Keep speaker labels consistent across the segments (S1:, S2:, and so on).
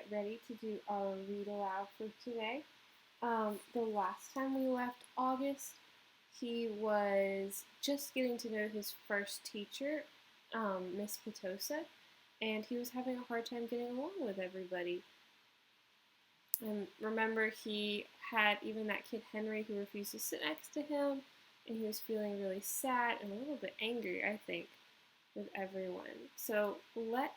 S1: get ready to do our read aloud for today. The last time we left August, he was just getting to know his first teacher, Miss Petosa, and he was having a hard time getting along with everybody. Remember, he had even that kid Henry who refused to sit next to him, and he was feeling really sad and a little bit angry, I think, with everyone. So let's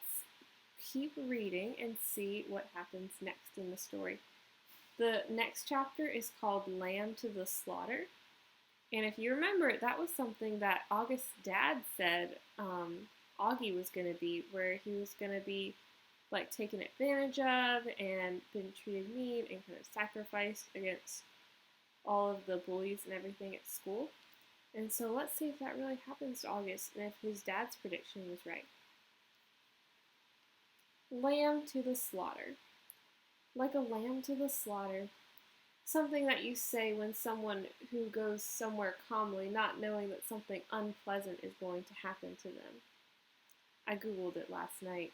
S1: keep reading and see what happens next in the story. The next chapter is called Lamb to the Slaughter. And if you remember, that was something that August's dad said Augie was going to be, where he was going to be like taken advantage of and been treated mean and kind of sacrificed against all of the bullies and everything at school. And so let's see if that really happens to August and if his dad's prediction was right. Lamb to the slaughter. Like a lamb to the slaughter. Something that you say when someone who goes somewhere calmly, not knowing that something unpleasant is going to happen to them. I googled it last night.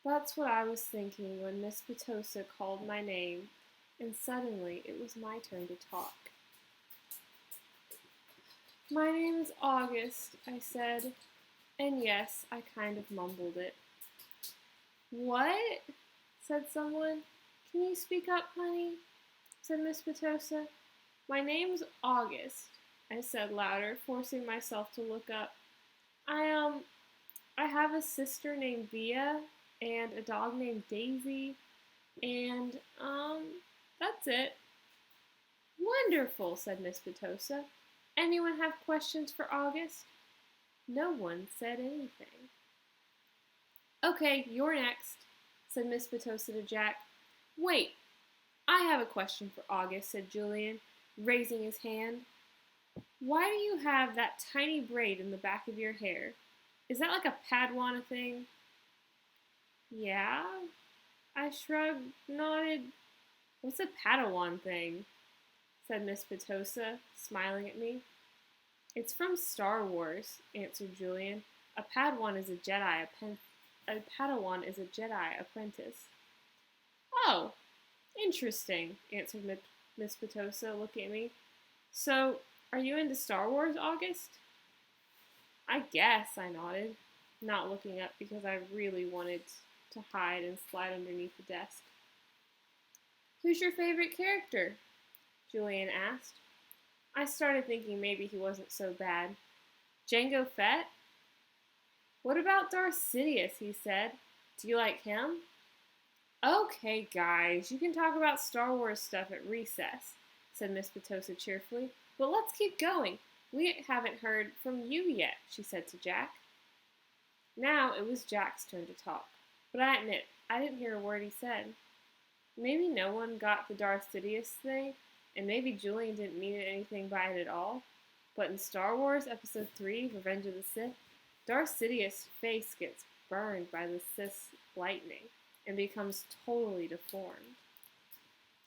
S1: That's what I was thinking when Miss Petosa called my name, and suddenly it was my turn to talk. My name is August, I said, and yes, I kind of mumbled it. What? Said someone. Can you speak up, honey? Said Miss Petosa. My name's August, I said louder, forcing myself to look up. I have a sister named Via and a dog named Daisy, and, that's it. Wonderful, said Miss Petosa. Anyone have questions for August? No one said anything. Okay, you're next, said Miss Petosa to Jack. Wait, I have a question for August, said Julian, raising his hand. Why do you have that tiny braid in the back of your hair? Is that like a Padawan thing? Yeah, I shrugged, nodded. What's a Padawan thing? Said Miss Petosa, smiling at me. It's from Star Wars, answered Julian. A Padawan is a Jedi apprentice. Oh, interesting, answered Miss Petosa, looking at me. So, are you into Star Wars, August? I guess, I nodded, not looking up because I really wanted to hide and slide underneath the desk. Who's your favorite character? Julian asked. I started thinking maybe he wasn't so bad. Jango Fett? What about Darth Sidious, he said. Do you like him? Okay, guys, you can talk about Star Wars stuff at recess, said Miss Petosa cheerfully. But let's keep going. We haven't heard from you yet, she said to Jack. Now it was Jack's turn to talk, but I admit, I didn't hear a word he said. Maybe no one got the Darth Sidious thing, and maybe Julian didn't mean anything by it at all. But in Star Wars Episode 3, Revenge of the Sith, Darth Sidious' face gets burned by the Sith's lightning and becomes totally deformed.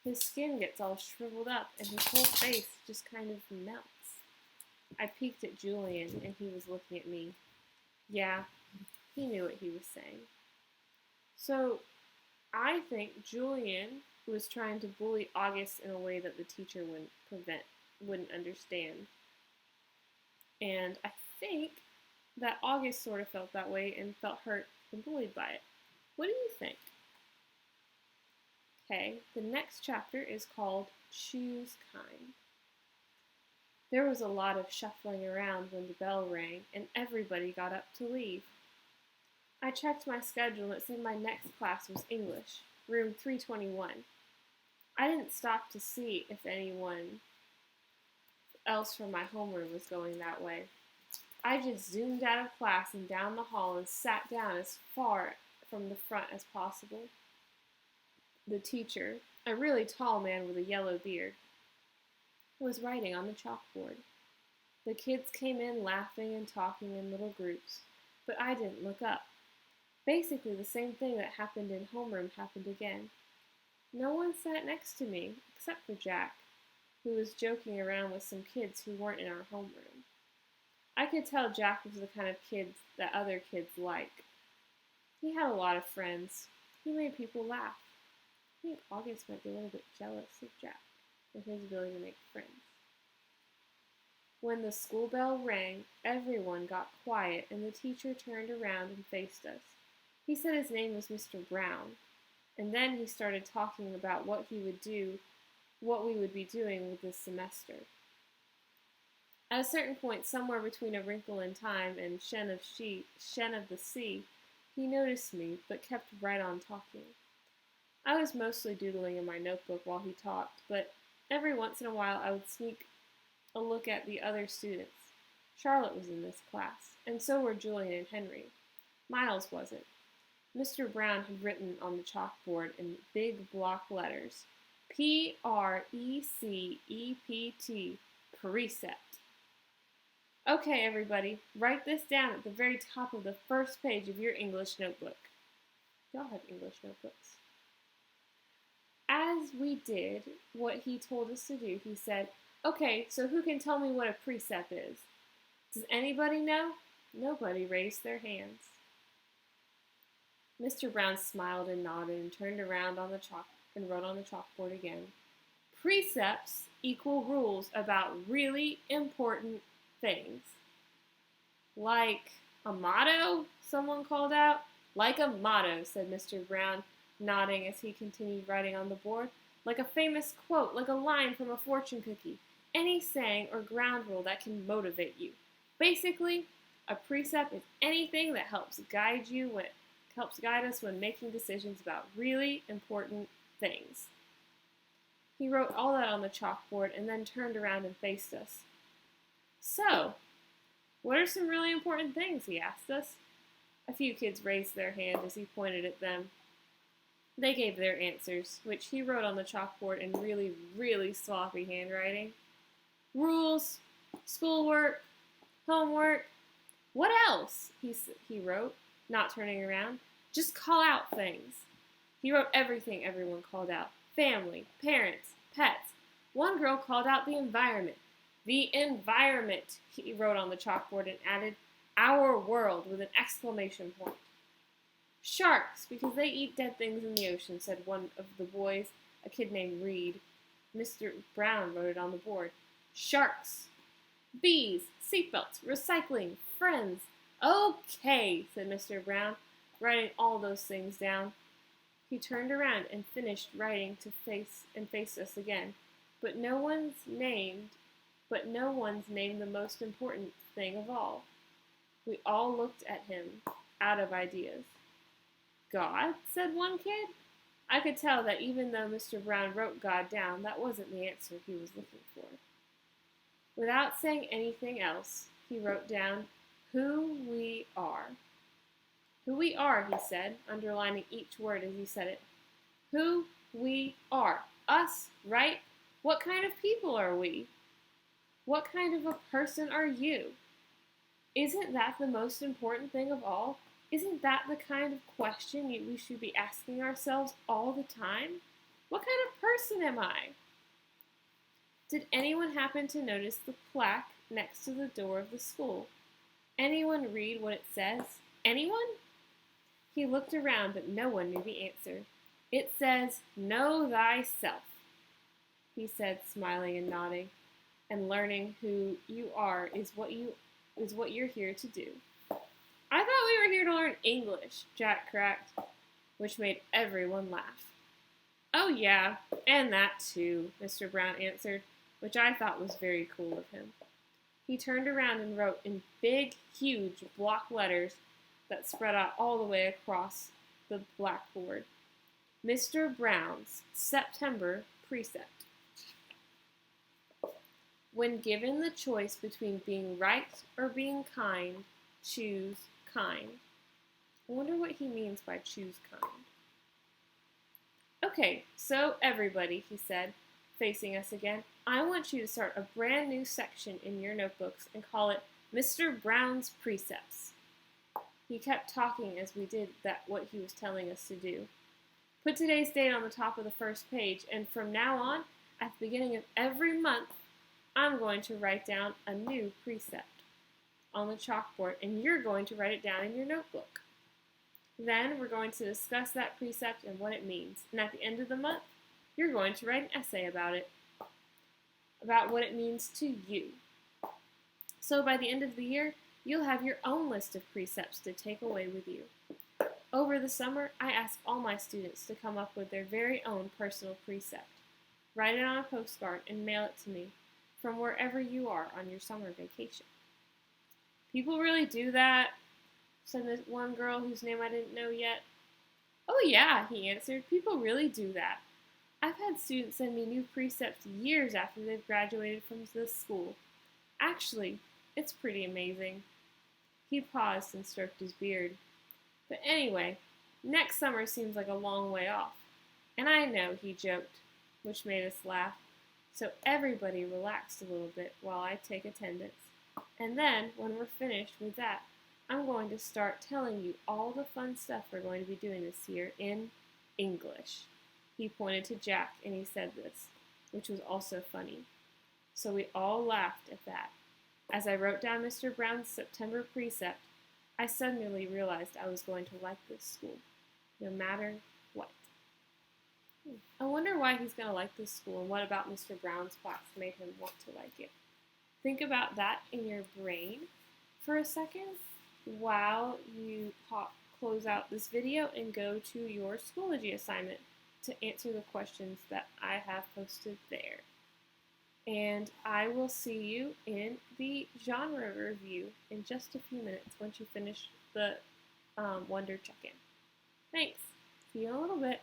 S1: His skin gets all shriveled up and his whole face just kind of melts. I peeked at Julian and he was looking at me. Yeah, he knew what he was saying. So, I think Julian was trying to bully August in a way that the teacher wouldn't understand. And I think that August sort of felt that way and felt hurt and bullied by it. What do you think? Okay, the next chapter is called Choose Kind. There was a lot of shuffling around when the bell rang and everybody got up to leave. I checked my schedule and it said my next class was English, room 321. I didn't stop to see if anyone else from my homeroom was going that way. I just zoomed out of class and down the hall and sat down as far from the front as possible. The teacher, a really tall man with a yellow beard, was writing on the chalkboard. The kids came in laughing and talking in little groups, but I didn't look up. Basically, the same thing that happened in homeroom happened again. No one sat next to me, except for Jack, who was joking around with some kids who weren't in our homeroom. I could tell Jack was the kind of kid that other kids like. He had a lot of friends. He made people laugh. I think August might be a little bit jealous of Jack and his ability to make friends. When the school bell rang, everyone got quiet and the teacher turned around and faced us. He said his name was Mr. Brown, and then he started talking about what we would be doing with this semester. At a certain point, somewhere between A Wrinkle in Time and Shen of the Sea, he noticed me, but kept right on talking. I was mostly doodling in my notebook while he talked, but every once in a while I would sneak a look at the other students. Charlotte was in this class, and so were Julian and Henry. Miles wasn't. Mr. Brown had written on the chalkboard in big block letters, Precept, precept. Okay, everybody, write this down at the very top of the first page of your English notebook. Y'all have English notebooks. As we did what he told us to do, he said, okay, so who can tell me what a precept is? Does anybody know? Nobody raised their hands. Mr. Brown smiled and nodded and turned around on the chalk and wrote on the chalkboard again. Precepts equal rules about really important things. Like a motto, someone called out. Like a motto, said Mr. Brown, nodding as he continued writing on the board. Like a famous quote, like a line from a fortune cookie. Any saying or ground rule that can motivate you. Basically, a precept is anything that helps guide us when making decisions about really important things. He wrote all that on the chalkboard and then turned around and faced us. So, what are some really important things, he asked us. A few kids raised their hand as he pointed at them. They gave their answers, which he wrote on the chalkboard in really, really sloppy handwriting. Rules, schoolwork, homework. What else? He wrote, not turning around. Just call out things. He wrote everything everyone called out. Family, parents, pets. One girl called out the environment. The environment, he wrote on the chalkboard and added, our world with an exclamation point. Sharks, because they eat dead things in the ocean, said one of the boys, a kid named Reed. Mr. Brown wrote it on the board. Sharks. Bees, seatbelts, recycling, friends. Okay, said Mr. Brown, writing all those things down. He turned around and finished writing and faced us again. But no one's named the most important thing of all. We all looked at him, out of ideas. God, said one kid. I could tell that even though Mr. Brown wrote God down, that wasn't the answer he was looking for. Without saying anything else, he wrote down who we are. Who we are, he said, underlining each word as he said it. Who we are. Us, right? What kind of people are we? What kind of a person are you? Isn't that the most important thing of all? Isn't that the kind of question we should be asking ourselves all the time? What kind of person am I? Did anyone happen to notice the plaque next to the door of the school? Anyone read what it says? Anyone? He looked around, but no one knew the answer. It says, know thyself, he said, smiling and nodding. And learning who you are is what you're here to do. I thought we were here to learn English, Jack cracked, which made everyone laugh. Oh yeah, and that too, Mr. Brown answered, which I thought was very cool of him. He turned around and wrote in big, huge block letters that spread out all the way across the blackboard. Mr. Brown's September Precept. When given the choice between being right or being kind, choose kind. I wonder what he means by choose kind. Okay, so everybody, he said, facing us again, I want you to start a brand new section in your notebooks and call it Mr. Brown's Precepts. He kept talking as we did what he was telling us to do. Put today's date on the top of the first page, and from now on, at the beginning of every month, I'm going to write down a new precept on the chalkboard, and you're going to write it down in your notebook. Then we're going to discuss that precept and what it means. And at the end of the month, you're going to write an essay about it, about what it means to you. So by the end of the year, you'll have your own list of precepts to take away with you. Over the summer, I ask all my students to come up with their very own personal precept. Write it on a postcard and mail it to me from wherever you are on your summer vacation. People really do that, said this one girl whose name I didn't know yet. Oh yeah, he answered, people really do that. I've had students send me new precepts years after they've graduated from this school. Actually, it's pretty amazing. He paused and stroked his beard. But anyway, next summer seems like a long way off. And I know, he joked, which made us laugh. So everybody relaxed a little bit while I take attendance. And then, when we're finished with that, I'm going to start telling you all the fun stuff we're going to be doing this year in English. He pointed to Jack and he said this, which was also funny. So we all laughed at that. As I wrote down Mr. Brown's September precept, I suddenly realized I was going to like this school, no matter what. I wonder why he's going to like this school and what about Mr. Brown's class made him want to like it. Think about that in your brain for a second while you close out this video and go to your Schoology assignment to answer the questions that I have posted there. And I will see you in the genre review in just a few minutes once you finish the Wonder check-in. Thanks. See you in a little bit.